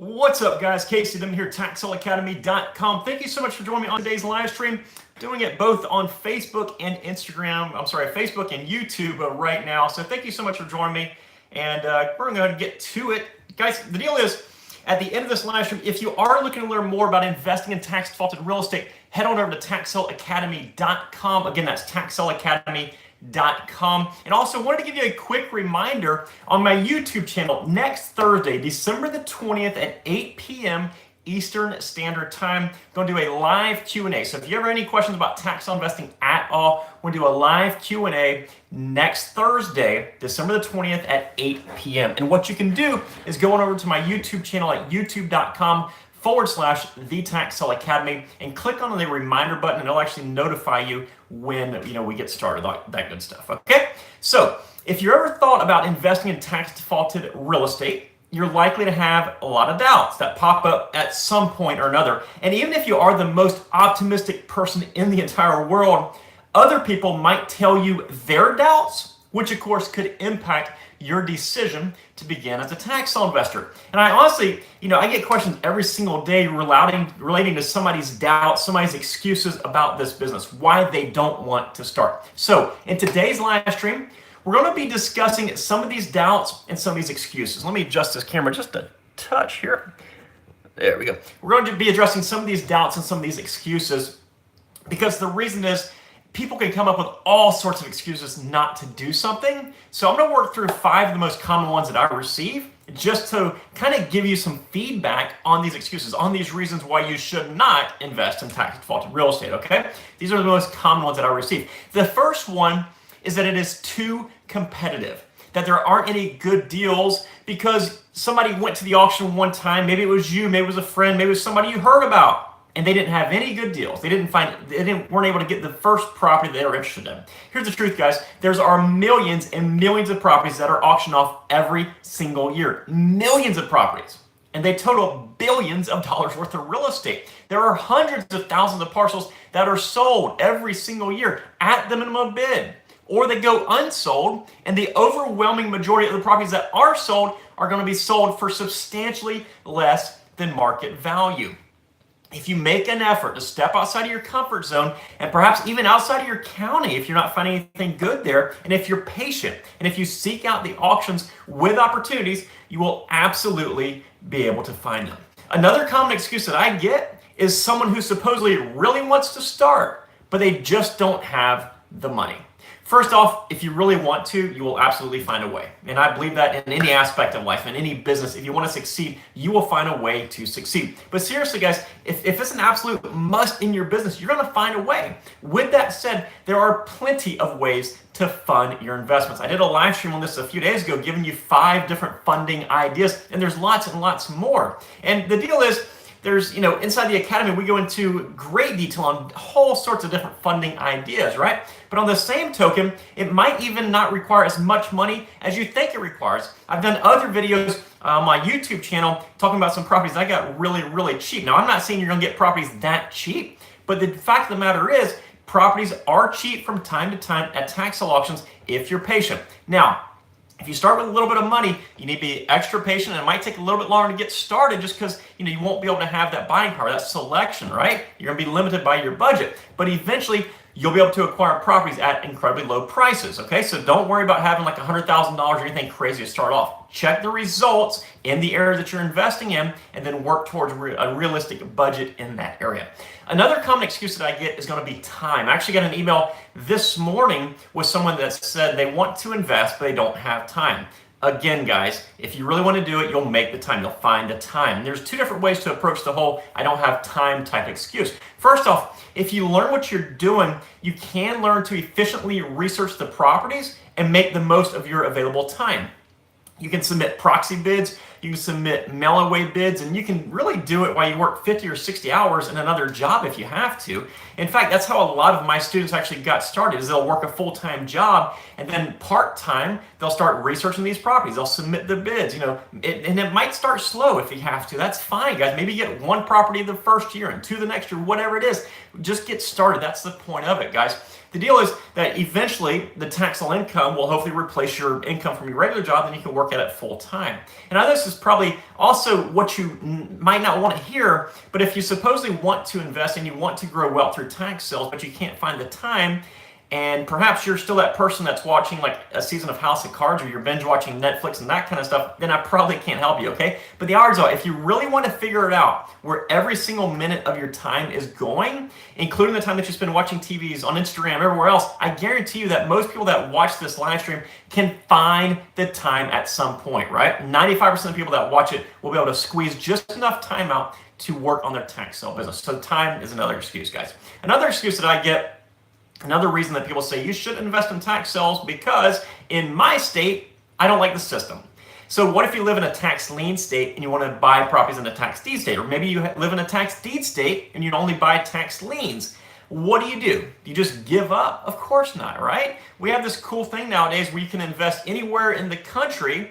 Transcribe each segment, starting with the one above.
What's up, guys? Casey Dim here, TaxSaleAcademy.com. Thank you so much for joining me on today's live stream. Doing it both on Facebook and Instagram. Facebook and YouTube right now. So thank you so much for joining me. And we're going to go ahead and get to it. Guys, the deal is, at the end of this live stream, if you are looking to learn more about investing in tax-defaulted real estate, head on over to TaxSaleAcademy.com. Again, that's TaxSaleAcademy.com. And also wanted to give you a quick reminder on my YouTube channel next Thursday, December the 20th at 8 p.m. Eastern Standard Time. I'm going to do a live Q&A. So if you ever have any questions about tax on investing at all, we're going to do a live Q&A next Thursday, December the 20th at 8 p.m. And what you can do is go on over to my YouTube channel at youtube.com/The Tax Sale Academy and click on the reminder button, and it'll actually notify you when we get started, that good stuff. Okay, so if you ever thought about investing in tax defaulted real estate, you're likely to have a lot of doubts that pop up at some point or another. And even if you are the most optimistic person in the entire world, other people might tell you their doubts, which of course could impact your decision to begin as a tax sale investor. And I honestly, I get questions every single day relating to somebody's doubts, somebody's excuses about this business, why they don't want to start. So in today's live stream, we're going to be discussing some of these doubts and some of these excuses. Let me adjust this camera just a touch here. There we go. We're going to be addressing some of these doubts and some of these excuses because the reason is people can come up with all sorts of excuses not to do something. So I'm going to work through 5 of the most common ones that I receive just to kind of give you some feedback on these excuses, on these reasons why you should not invest in tax defaulted real estate, okay? These are the most common ones that I receive. The first one is that it is too competitive, that there aren't any good deals because somebody went to the auction one time, maybe it was you, maybe it was a friend, maybe it was somebody you heard about, and they didn't have any good deals. They weren't able to get the first property they were interested in. Here's the truth, guys. There are millions and millions of properties that are auctioned off every single year. Millions of properties. And they total billions of dollars worth of real estate. There are hundreds of thousands of parcels that are sold every single year at the minimum bid, or they go unsold, and the overwhelming majority of the properties that are sold are going to be sold for substantially less than market value. If you make an effort to step outside of your comfort zone and perhaps even outside of your county if you're not finding anything good there, and if you're patient and if you seek out the auctions with opportunities, you will absolutely be able to find them. Another common excuse that I get is someone who supposedly really wants to start, but they just don't have the money. First off, if you really want to, you will absolutely find a way. And I believe that in any aspect of life, in any business, if you want to succeed, you will find a way to succeed. But seriously, guys, if it's an absolute must in your business, you're going to find a way. With that said, there are plenty of ways to fund your investments. I did a live stream on this a few days ago, giving you 5 different funding ideas, and there's lots and lots more. And the deal is, there's, inside the academy, we go into great detail on whole sorts of different funding ideas, right? But on the same token, it might even not require as much money as you think it requires. I've done other videos on my YouTube channel talking about some properties I got really, really cheap. Now, I'm not saying you're going to get properties that cheap, but the fact of the matter is, properties are cheap from time to time at tax sale auctions if you're patient. Now, if you start with a little bit of money, you need to be extra patient, and it might take a little bit longer to get started just because you won't be able to have that buying power, that selection, right? You're going to be limited by your budget. But eventually, you'll be able to acquire properties at incredibly low prices, okay? So don't worry about having like $100,000 or anything crazy to start off. Check the results in the area that you're investing in and then work towards a realistic budget in that area. Another common excuse that I get is going to be time. I actually got an email this morning with someone that said they want to invest, but they don't have time. Again, guys, if you really want to do it, you'll make the time. You'll find the time. And there's 2 different ways to approach the whole I don't have time type excuse. First off, if you learn what you're doing, you can learn to efficiently research the properties and make the most of your available time. You can submit proxy bids, you can submit mail-away bids, and you can really do it while you work 50 or 60 hours in another job if you have to. In fact, that's how a lot of my students actually got started, is they'll work a full-time job, and then part-time, they'll start researching these properties. They'll submit the bids, and it might start slow if you have to. That's fine, guys. Maybe you get 1 property the first year and 2 the next year, whatever it is. Just get started. That's the point of it, guys. The deal is that eventually the taxable income will hopefully replace your income from your regular job, and you can work at it full time. And I know this is probably also what you might not want to hear, but if you supposedly want to invest and you want to grow wealth through tax sales, but you can't find the time, and perhaps you're still that person that's watching like a season of House of Cards, or you're binge watching Netflix and that kind of stuff, then I probably can't help you, okay? But the odds are, if you really want to figure it out, where every single minute of your time is going, including the time that you spend watching TVs, on Instagram, everywhere else, I guarantee you that most people that watch this live stream can find the time at some point, right? 95% of people that watch it will be able to squeeze just enough time out to work on their tax sale business. So time is another excuse, guys. Another excuse that I get, another reason that people say you should invest in tax sales, because in my state, I don't like the system. So what if you live in a tax lien state and you want to buy properties in a tax deed state? Or maybe you live in a tax deed state and you only buy tax liens. What do? Do you just give up? Of course not, right? We have this cool thing nowadays where you can invest anywhere in the country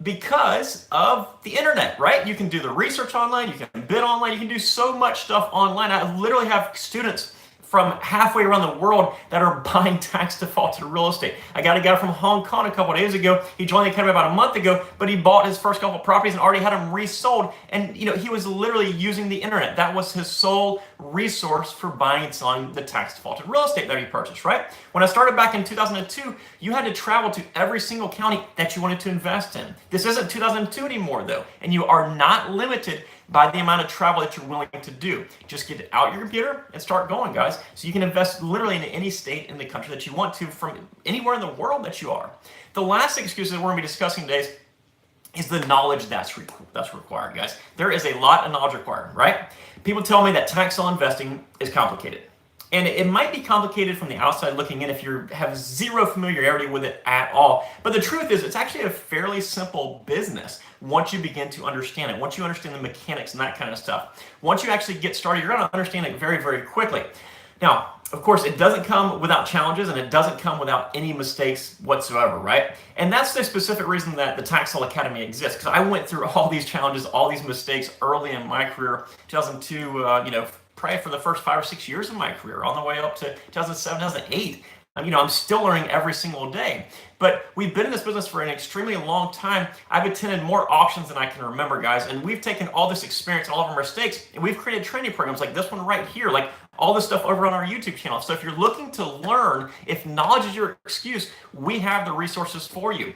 because of the internet, right? You can do the research online, you can bid online, you can do so much stuff online. I literally have students from halfway around the world that are buying tax defaulted real estate. I got a guy from Hong Kong a couple of days ago. He joined the academy about a month ago, but he bought his first couple of properties and already had them resold. And he was literally using the internet. That was his sole resource for buying and selling the tax defaulted real estate that he purchased, right? When I started back in 2002, you had to travel to every single county that you wanted to invest in. This isn't 2002 anymore though, and you are not limited by the amount of travel that you're willing to do. Just get out your computer and start going, guys. So you can invest literally in any state in the country that you want to, from anywhere in the world that you are. The last excuse that we're going to be discussing today is the knowledge that's required, guys. There is a lot of knowledge required, right? People tell me that tax sale investing is complicated. And it might be complicated from the outside looking in if you have zero familiarity with it at all. But the truth is, it's actually a fairly simple business once you begin to understand it, once you understand the mechanics and that kind of stuff. Once you actually get started, you're going to understand it very, very quickly. Now, of course, it doesn't come without challenges, and it doesn't come without any mistakes whatsoever, right? And that's the specific reason that the Tax Sale Academy exists, because I went through all these challenges, all these mistakes early in my career, 2002, probably for the first 5 or 6 years of my career, on the way up to 2007, 2008. I'm still learning every single day. But we've been in this business for an extremely long time. I've attended more auctions than I can remember, guys. And we've taken all this experience, all of our mistakes, and we've created training programs like this one right here, like all this stuff over on our YouTube channel. So if you're looking to learn, if knowledge is your excuse, we have the resources for you.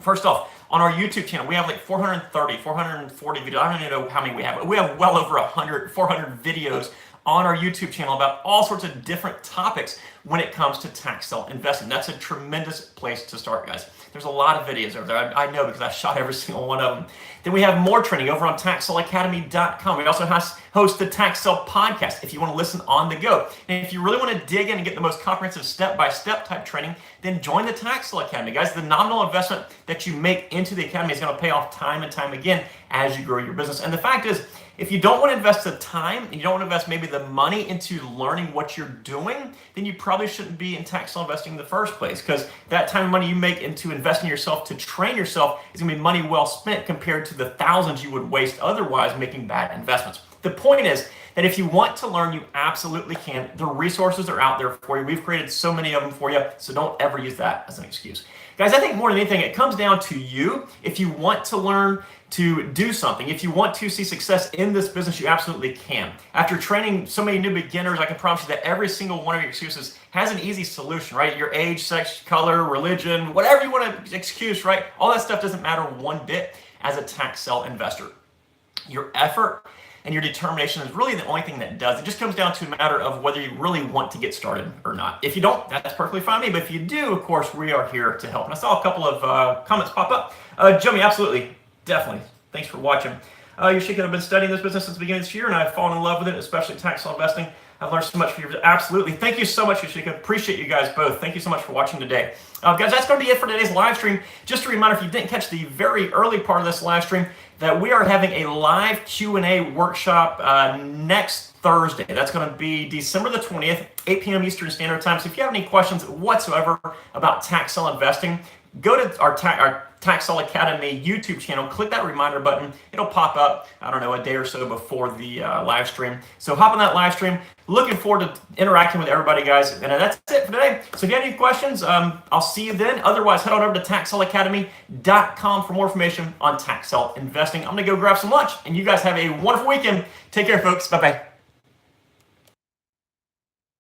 First off, on our YouTube channel, we have like 430, 440 videos. I don't even know how many we have, but we have well over 400 videos on our YouTube channel about all sorts of different topics when it comes to tax sale investing. That's a tremendous place to start, guys. There's a lot of videos over there. I know because I shot every single one of them. Then we have more training over on TaxSaleAcademy.com. We also host the Tax Sale Podcast if you want to listen on the go. And if you really want to dig in and get the most comprehensive step-by-step type training, then join the Tax Sale Academy. Guys, the nominal investment that you make into the Academy is going to pay off time and time again as you grow your business. And the fact is, if you don't want to invest the time and you don't want to invest maybe the money into learning what you're doing, then you probably shouldn't be in tax sale investing in the first place, because that time and money you make into investing yourself to train yourself is going to be money well spent compared to the thousands you would waste otherwise making bad investments. The point is that if you want to learn, you absolutely can. The resources are out there for you. We've created so many of them for you, so don't ever use that as an excuse. Guys, I think more than anything, it comes down to you. If you want to learn to do something, if you want to see success in this business, you absolutely can. After training so many new beginners, I can promise you that every single one of your excuses has an easy solution, right? Your age, sex, color, religion, whatever you want to excuse, right? All that stuff doesn't matter one bit as a tax sale investor. Your effort and your determination is really the only thing that does. It just comes down to a matter of whether you really want to get started or not. If you don't, that's perfectly fine with me. But if you do, of course, we are here to help. And I saw a couple of comments pop up. Jimmy, absolutely, definitely. Thanks for watching. Yashika, I've been studying this business since the beginning of this year, and I've fallen in love with it, especially tax sale investing. I've learned so much from you. Absolutely. Thank you so much, Yashika. Appreciate you guys both. Thank you so much for watching today. Guys, that's going to be it for today's live stream. Just a reminder, if you didn't catch the very early part of this live stream, that we are having a live Q&A workshop next Thursday. That's going to be December the 20th, 8 p.m. Eastern Standard Time. So if you have any questions whatsoever about tax sale investing, go to our Taxel Academy YouTube channel, click that reminder button. It'll pop up, I don't know, a day or so before the live stream. So hop on that live stream. Looking forward to interacting with everybody, guys. And that's it for today. So if you have any questions, I'll see you then. Otherwise, head on over to taxselacademy.com for more information on tax sale investing. I'm going to go grab some lunch, and you guys have a wonderful weekend. Take care, folks. Bye-bye.